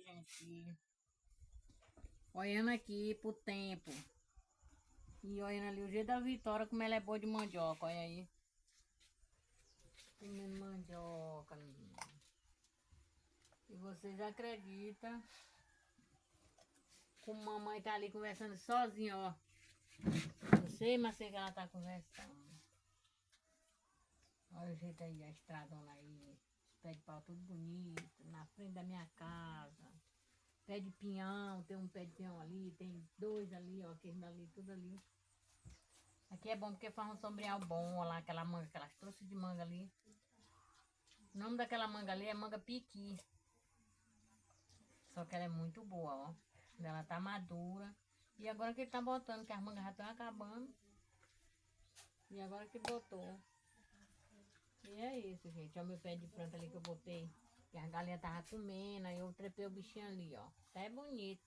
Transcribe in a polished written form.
gente. Olhando aqui pro tempo. E olhando ali o jeito da Vitória, como ela é boa de mandioca, olha aí. Comendo mandioca, menina. E vocês acreditam como mamãe tá ali conversando sozinha, ó. Não sei, mas sei que ela tá conversando. Olha o jeito aí, a estradona aí. Os pés de pau tudo bonito, na frente da minha casa. Pé de pinhão, tem um pé de pinhão ali, tem dois ali, ó, aquele ali, tudo ali. Aqui é bom porque faz um sombreal bom, olha lá, aquela manga, aquelas trouxas de manga ali. O nome daquela manga ali é manga piqui. Só que ela é muito boa, ó. Ela tá madura. E agora que ele tá botando, que as mangas já estão acabando. E agora que botou. E é isso, gente. Olha o meu pé de planta ali que eu botei. Que a galinha tava comendo, aí eu trepei o bichinho ali, ó. Tá é bonito.